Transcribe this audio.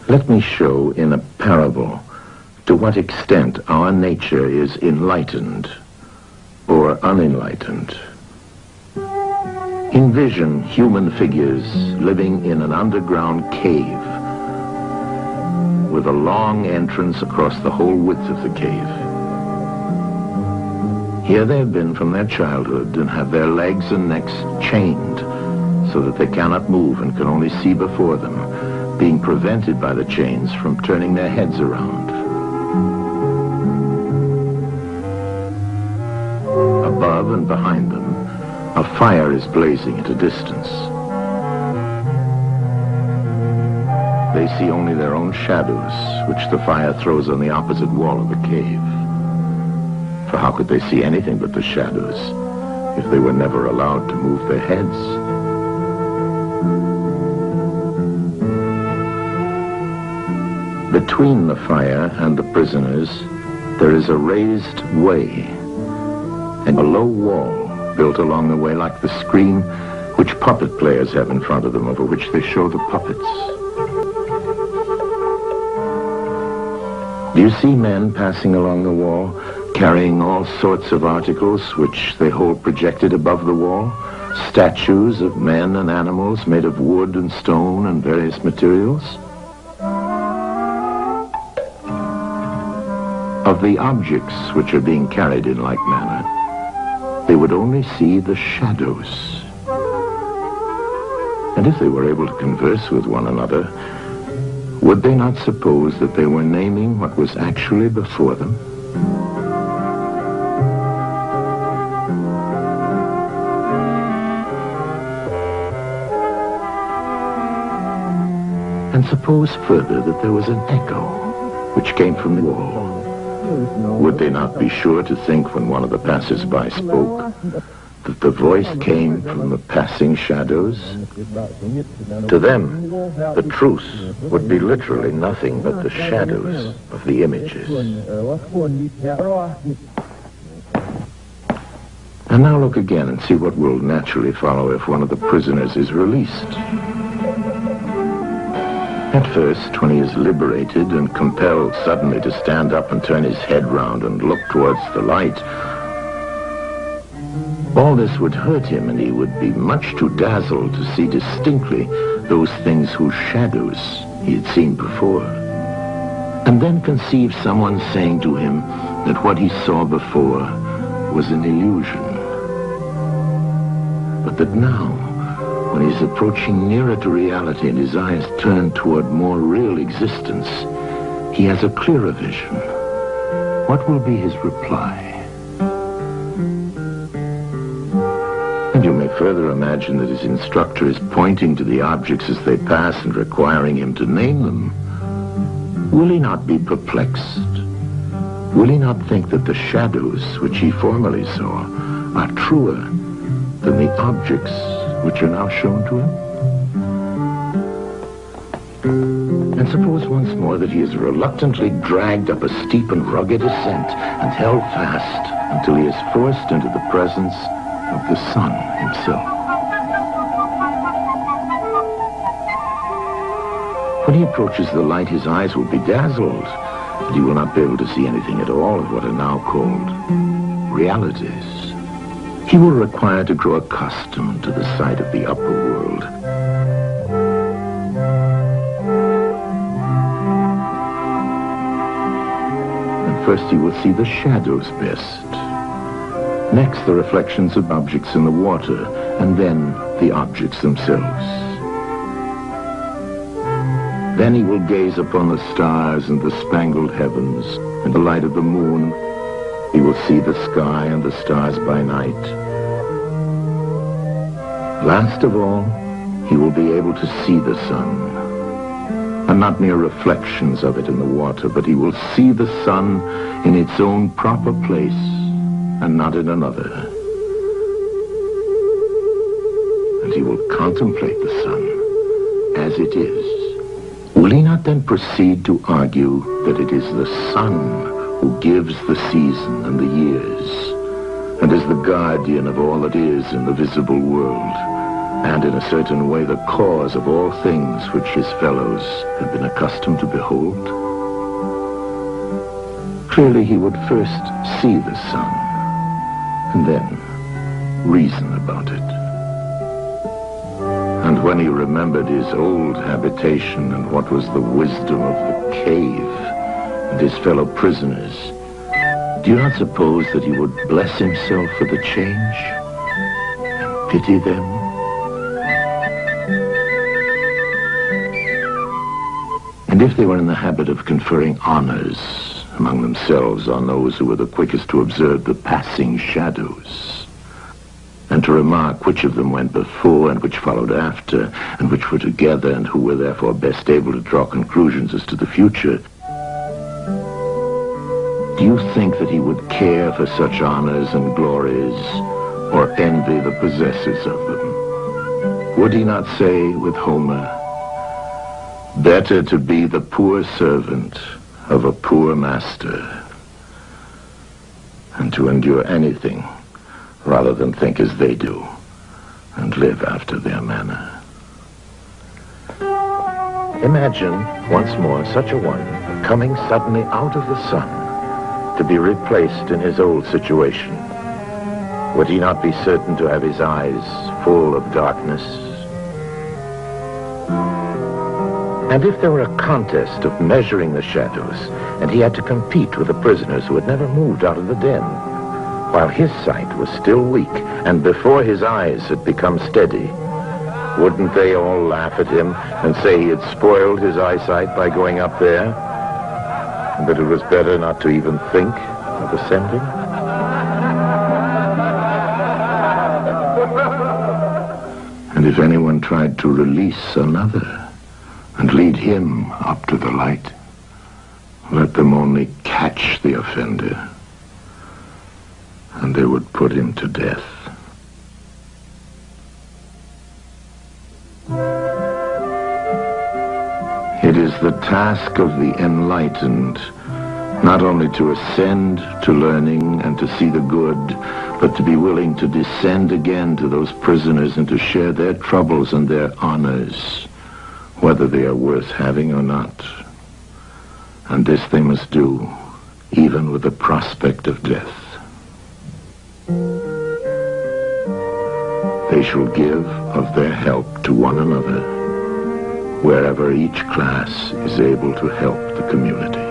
Let me show in a parable to what extent our nature is enlightened or unenlightened. Envision human figures living in an underground cave with a long entrance across the whole width of the cave. Here they have been from their childhood and have their legs and necks chained so that they cannot move and can only see before them, being prevented by the chains from turning their heads around. Above and behind them, a fire is blazing at a distance. They see only their own shadows, which the fire throws on the opposite wall of the cave. For how could they see anything but the shadows if they were never allowed to move their heads? Between the fire and the prisoners, there is a raised way and a low wall built along the way like the screen which puppet players have in front of them, over which they show the puppets. Do you see men passing along the wall, carrying all sorts of articles which they hold projected above the wall? Statues of men and animals made of wood and stone and various materials? Of the objects which are being carried in like manner, they would only see the shadows. And if they were able to converse with one another, would they not suppose that they were naming what was actually before them? And suppose further that there was an echo which came from the wall. Would they not be sure to think, when one of the passers-by spoke, that the voice came from the passing shadows? To them, the truth would be literally nothing but the shadows of the images. And now look again and see what will naturally follow if one of the prisoners is released. At first, when he is liberated and compelled suddenly to stand up and turn his head round and look towards the light, all this would hurt him, and he would be much too dazzled to see distinctly those things whose shadows he had seen before. And then conceive someone saying to him that what he saw before was an illusion, but that now, when he's approaching nearer to reality and his eyes turn toward more real existence, he has a clearer vision. What will be his reply? And you may further imagine that his instructor is pointing to the objects as they pass and requiring him to name them. Will he not be perplexed? Will he not think that the shadows which he formerly saw are truer than the objects which are now shown to him? And suppose once more that he is reluctantly dragged up a steep and rugged ascent and held fast until he is forced into the presence of the sun himself. When he approaches the light, his eyes will be dazzled, and he will not be able to see anything at all of what are now called realities. He will require to grow accustomed to the sight of the upper world. And first he will see the shadows best. Next, the reflections of objects in the water, and then the objects themselves. Then he will gaze upon the stars and the spangled heavens and the light of the moon. He will see the sky and the stars by night. Last of all, he will be able to see the sun, and not mere reflections of it in the water, but he will see the sun in its own proper place and not in another. And he will contemplate the sun as it is. Will he not then proceed to argue that it is the sun who gives the season and the years, and is the guardian of all that is in the visible world, and in a certain way the cause of all things which his fellows had been accustomed to behold. Clearly he would first see the sun, and then reason about it. And when he remembered his old habitation and what was the wisdom of the cave and his fellow prisoners, do you not suppose that he would bless himself for the change and pity them? And if they were in the habit of conferring honors among themselves on those who were the quickest to observe the passing shadows, and to remark which of them went before and which followed after, and which were together and who were therefore best able to draw conclusions as to the future, do you think that he would care for such honors and glories, or envy the possessors of them? Would he not say with Homer, "Better to be the poor servant of a poor master, and to endure anything rather than think as they do and live after their manner"? Imagine once more such a one coming suddenly out of the sun to be replaced in his old situation. Would he not be certain to have his eyes full of darkness? And if there were a contest of measuring the shadows, and he had to compete with the prisoners who had never moved out of the den, while his sight was still weak and before his eyes had become steady, wouldn't they all laugh at him and say he had spoiled his eyesight by going up there, and that it was better not to even think of ascending? And if anyone tried to release another and lead him up to the light, let them only catch the offender, and they would put him to death. It is the task of the enlightened not only to ascend to learning and to see the good, but to be willing to descend again to those prisoners and to share their troubles and their honors, whether they are worth having or not. And this they must do, even with the prospect of death. They shall give of their help to one another, wherever each class is able to help the community.